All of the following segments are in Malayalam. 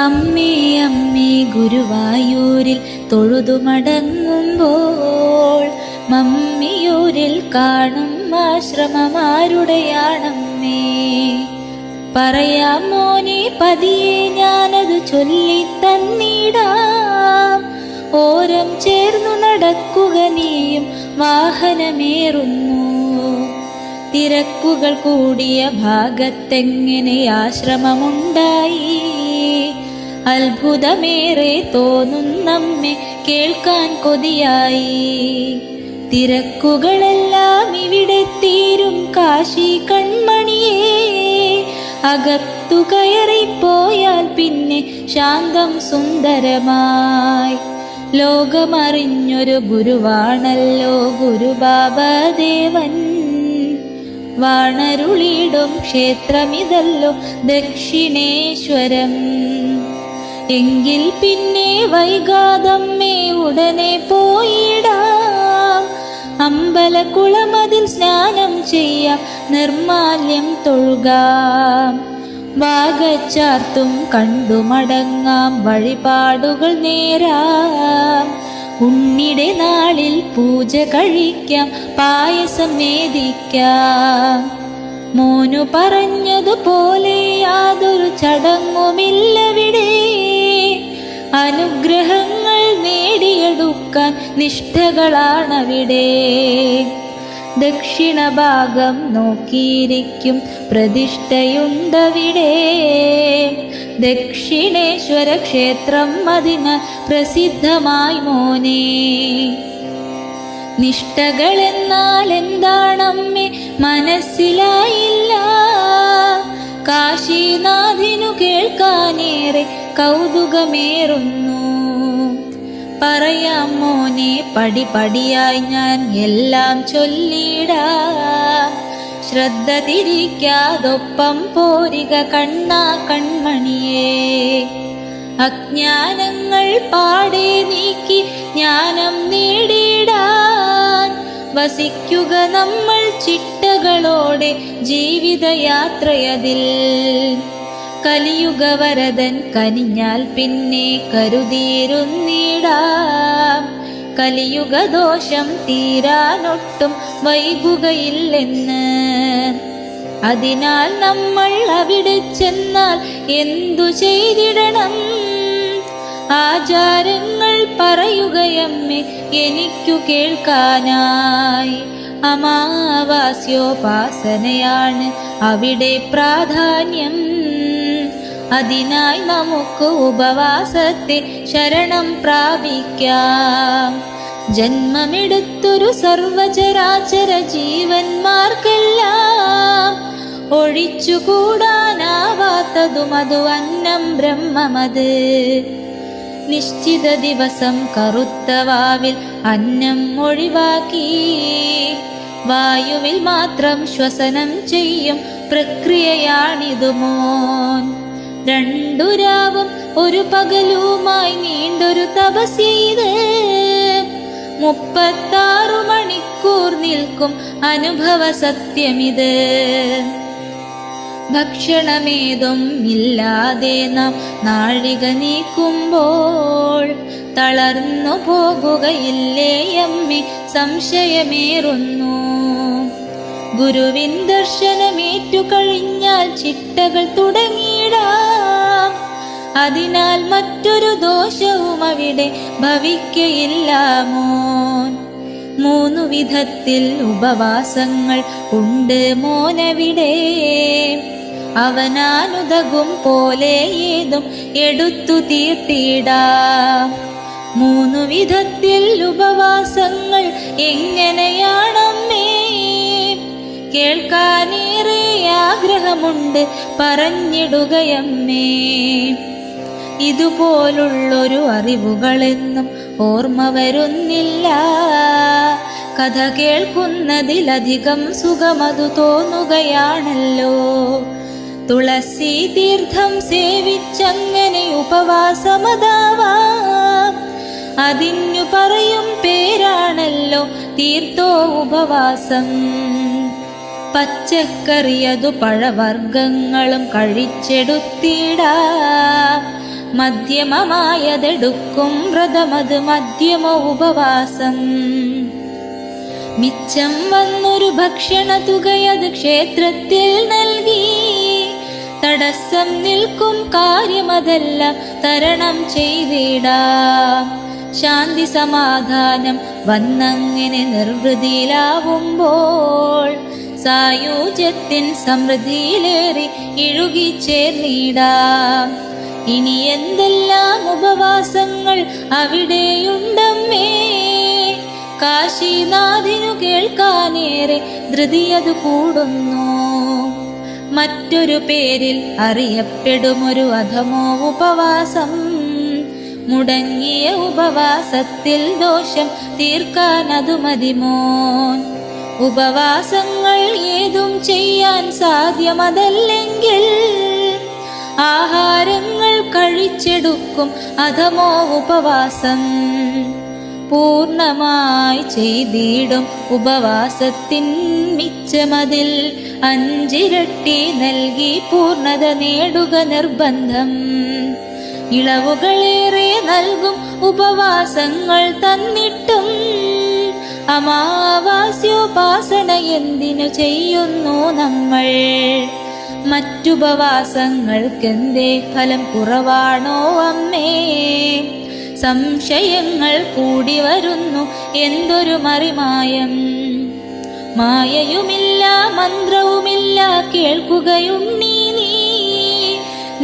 അമ്മേ അമ്മേ ഗുരുവായൂരിൽ തൊഴുതുമടങ്ങുമ്പോൾ മമ്മിയൂരിൽ കാണും ആശ്രമമാരുടെയാണമ്മേ. പറയാം മോനെ പതിയെ ഞാനത് ചൊല്ലിത്തന്നിടാം. ഓരം ചേർന്നു നടക്കുക നീയും വാഹനമേറുന്നു. തിരക്കുകൾ കൂടിയ ഭാഗത്തെങ്ങനെ ആശ്രമമുണ്ടായി? അത്ഭുതമേറെ തോന്നുന്നമ്മേ കേൾക്കാൻ കൊതിയായി. തിരക്കുകളെല്ലാം ഇവിടെ തീരും കാശി കൺമണിയേ. അകത്തു കയറിപ്പോയാൽ പിന്നെ ശാന്തം സുന്ദരമായി. ലോകമറിഞ്ഞൊരു ഗുരുവാണല്ലോ ഗുരുബാബദേവൻ. വാണരുളിയിടും ക്ഷേത്രമിതല്ലോ ദക്ഷിണേശ്വരം. എങ്കിൽ പിന്നെ വൈകാതമ്മേ ഉടനെ പോയിടാം. അമ്പലക്കുളമതിൽ സ്നാനം ചെയ്യാം, നിർമാല്യം തൊഴുകാം. വാഗച്ചാർത്തും കണ്ടുമടങ്ങാം, വഴിപാടുകൾ നേരാം. ഉണ്ണിടെ നാളിൽ പൂജ കഴിക്കാം, പായസം നേദിക്കാം. മോനു പറഞ്ഞതുപോലെ യാതൊരു ചടങ്ങുമില്ലവിടെ. അനുഗ്രഹങ്ങൾ നേടിയെടുക്കാൻ നിഷ്ഠകളാണവിടെ. ദക്ഷിണഭാഗം നോക്കിയിരിക്കും പ്രതിഷ്ഠയുണ്ടവിടെ. ദക്ഷിണേശ്വര ക്ഷേത്രം അതിന് പ്രസിദ്ധമായി മോനെ. നിഷ്ഠകളെന്നാൽ എന്താണമ്മേ മനസ്സിലായില്ല. കാശീനാഥിനു കേൾക്കാനേറെ കൗതുകമേറുന്നു. പറയാം മോനെ പടിപടിയായി ഞാൻ എല്ലാം ചൊല്ലിടാം. ശ്രദ്ധ തിരിക്കാതൊപ്പം പോരിക കണ്ണാ കൺമണിയേ. അജ്ഞാനങ്ങൾ പാടെ നീക്കി ജ്ഞാനം നേടിടാൻ വസിക്കുക നമ്മൾ ചിട്ടകളോടെ ജീവിതയാത്രയതിൽ. കലിയുഗവരദൻ കനിഞ്ഞാൽ പിന്നെ കരുതിയിരുന്നിടാം. കലിയുഗദോഷം തീരാനൊട്ടും വൈകുകയില്ലെന്ന്. അതിനാൽ നമ്മൾ അവിടെ ചെന്നാൽ എന്തു ചെയ്തിടണം? ആചാരങ്ങൾ പറയുകയമ്മേ എനിക്കു കേൾക്കാനായി. അമാവാസ്യോപാസനയാണ് അവിടെ പ്രാധാന്യം. അതിനായി നമുക്ക് ഉപവാസത്തെ ശരണം പ്രാപിക്കാം. ജന്മമെടുത്തൊരു സർവചരാചര ജീവന്മാർക്കെല്ലാം ഒഴിച്ചുകൂടാനാവാത്തതും അതു അന്നം ബ്രഹ്മമത്. നിശ്ചിത ദിവസം കറുത്ത വാവിൽ അന്നം ഒഴിവാക്കി വായുവിൽ മാത്രം ശ്വസനം ചെയ്യും പ്രക്രിയയാണിതു മോൻ. 2 രാവും 1 പകലുമായി നീണ്ടൊരു തപസ് ചെയ്ത് 36 മണിക്കൂർ നിൽക്കും അനുഭവ സത്യമിത്. ഭക്ഷണമേതും ഇല്ലാതെ നാം നാഴിക നീക്കുമ്പോൾ തളർന്നു പോകുകയില്ലേ അമ്മേ സംശയമേറുന്നു. ഗുരുവിൻ ദർശനമേറ്റു കഴിഞ്ഞാൽ ചിട്ടകൾ തുടങ്ങിയിടാം. അതിനാൽ മറ്റൊരു ദോഷവും അവിടെ ഭവിക്കയില്ല മോൻ. 3 വിധത്തിൽ ഉപവാസങ്ങൾ ഉണ്ട് മോനവിടെ. അവനാനുതകും പോലെ ഏതും എടുത്തു തീർത്തിടാം. 3 വിധത്തിൽ ഉപവാസങ്ങൾ എങ്ങനെയാണമ്മേ? കേൾക്കാനേറെ ആഗ്രഹമുണ്ട്, പറഞ്ഞിടുകയമ്മേ. ഇതുപോലുള്ളൊരു അറിവുകളെന്നും ഓർമ്മ വരുന്നില്ല. കഥ കേൾക്കുന്നതിലധികം സുഖമതു തോന്നുകയാണല്ലോ. തുളസി തീർത്ഥം സേവിച്ചങ്ങനെ ഉപവാസമതാവാം. അതിനു പറയും പേരാണല്ലോ തീർത്ഥോ ഉപവാസം. പച്ചക്കറിയതു പഴവർഗങ്ങളും കഴിച്ചെടുത്തിടാം. മധ്യമമായതെടുക്കും വ്രതമത് മധ്യമ ഉപവാസം. മിച്ചം വന്നൊരു ഭക്ഷണ തുകയത് ക്ഷേത്രത്തിൽ നൽകി, തടസ്സം നിൽക്കും കാര്യമതെല്ലാം തരണം ചെയ്തിടാം. ശാന്തി സമാധാനം വന്നങ്ങനെ നിർവൃതിയിലാവുമ്പോൾ സായുജ്യത്തിൻ സമൃദ്ധിയിലേറി ഇഴുകിച്ചേർന്നിടാം. ഇനി എന്തെല്ലാം ഉപവാസങ്ങൾ അവിടെയുണ്ടമ്മേ, കാശിനാഥിനു കേൾക്കാനേറെ ധൃതിയതു കൂടുന്നു. മറ്റൊരു പേരിൽ അറിയപ്പെടുമൊരു അധമോ ഉപവാസം, മുടങ്ങിയ ഉപവാസത്തിൽ ദോഷം തീർക്കാൻ അതു മതിമോൻ. ഉപവാസങ്ങൾ ഏതും ചെയ്യാൻ സാധ്യമതല്ലെങ്കിൽ ആഹാരങ്ങൾ കഴിച്ചെടുക്കും അധമോ ഉപവാസം. പൂർണ്ണമായി ചെയ്തിടും ഉപവാസത്തിൻ മിച്ചമതിൽ 5 ഇരട്ടി നൽകി പൂർണ്ണത നേടുക നിർബന്ധം. ഇളവുകളേറെ നൽകും ഉപവാസങ്ങൾ തന്നിട്ടും അമാവാസ്യോപാസന എന്തിനു ചെയ്യുന്നു നമ്മൾ? മറ്റുപവാസങ്ങൾക്കെന്തേ ഫലം കുറവാണോ അമ്മേ? സംശയങ്ങൾ കൂടി വരുന്നു, എന്തൊരു മറിമായം. മായയുമില്ല മന്ത്രവുമില്ല കേൾക്കുകയുണ്ണീ നീ,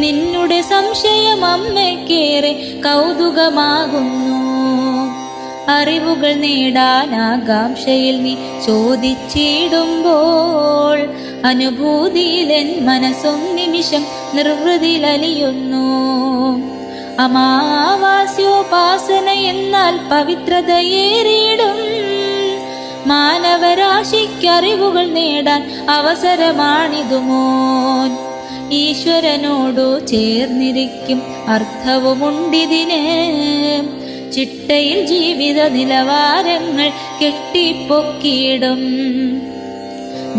നിന്നുടെ സംശയം അമ്മയ്ക്കേറെ കൗതുകമാകുന്നു. അറിവുകൾ നേടാൻ ആകാംക്ഷയിൽ നീ ചോദിച്ചിടുമ്പോൾ അനുഭൂതിയിലെൻ മനസ്സും നിമിഷം നിർവൃതിലലിയുന്നു. അമാവാസ്യോപാസന എന്നാൽ പവിത്രതയേറിയിടും മാനവരാശിക്കറിവുകൾ നേടാൻ അവസരമാണിതുമോൻ. ഈശ്വരനോടു ചേർന്നിരിക്കും അർത്ഥവുമുണ്ടിതിന്, ചിട്ടയിൽ ജീവിത നിലവാരങ്ങൾ കെട്ടിപ്പൊക്കിയിടും.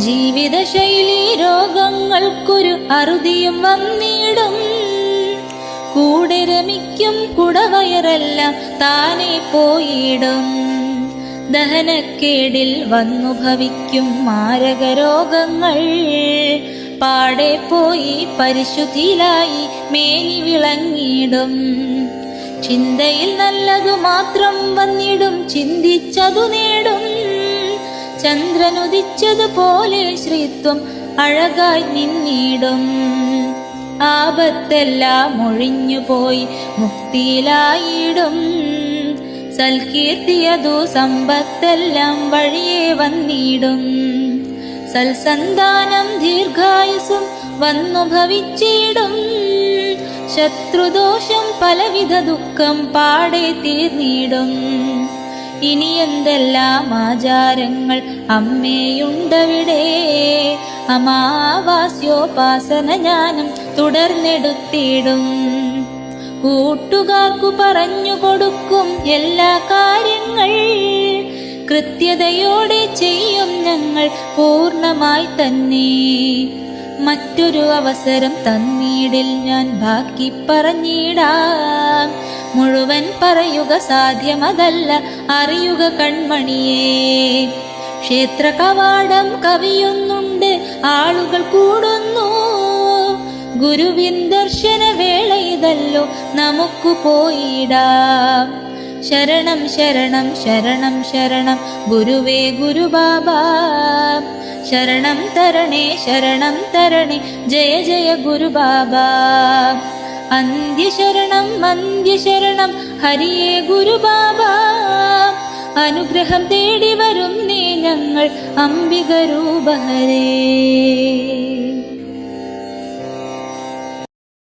ജീവിതശൈലി രോഗങ്ങൾക്കൊരു അറുതിയും വന്നിടും, കൂടെ രമിക്കും കുടവയറെല്ലാം താനെ പോയിടും. ദഹനക്കേടിൽ വന്നു ഭവിക്കും മാരകരോഗങ്ങൾ പാടെ പോയി പരിശുദ്ധിയിലായി മേനി വിളങ്ങിടും. ചിന്തയിൽ നല്ലതു മാത്രം വന്നിടും, ചിന്തിച്ചതു നേടും. ചന്ദ്രനുദിച്ചതുപോലെ ശ്രീത്വം അഴകായി നിന്നിടും. ആപത്തെല്ലാം ഒഴിഞ്ഞുപോയി മുക്തിയിലായിടും. സൽകീർത്തിയതു സമ്പത്തെല്ലാം വഴിയെ വന്നിടും. സൽസന്താനം ദീർഘായുസും വന്നു ഭവിച്ചിടും. ശത്രുദോഷം പലവിധ ദുഃഖം പാടെ തീർന്നിടും. ഇനി എന്തെല്ലാം ആചാരങ്ങൾ അമ്മയുണ്ടവിടെ, അമാവാസ്യോപാസന ജ്ഞാനം തുടർന്നെടുത്തിടും. കൂട്ടുകാർക്കു പറഞ്ഞു കൊടുക്കും എല്ലാ കാര്യങ്ങൾ, കൃത്യതയോടെ ചെയ്യും ഞങ്ങൾ പൂർണ്ണമായി തന്നെ. മറ്റൊരു അവസരം തന്നീടിൽ ഞാൻ ബാക്കി പറഞ്ഞിടാം. മുഴുവൻ പറയുക സാധ്യമതല്ല, അറിയുക കൺമണിയേ. ക്ഷേത്ര കവാടം കവിയുന്നുണ്ട്, ആളുകൾ കൂടുന്നു. ഗുരുവിൻ ദർശന വേള ഇതല്ലോ, നമുക്ക് പോയിടാം. ശരണം ശരണം ശരണം ശരണം ഗുരുവേ ഗുരുബാബാ. ശരണം തരണേ ശരണം തരണേ ജയ ജയ ഗുരുബാബാ. അന്ത്യശരണം അന്ത്യശരണം ഹരിയേ ഗുരുബാബാ. അനുഗ്രഹം തേടി വരുന്നേ ഞങ്ങൾ അംബിക രൂപഹരേ.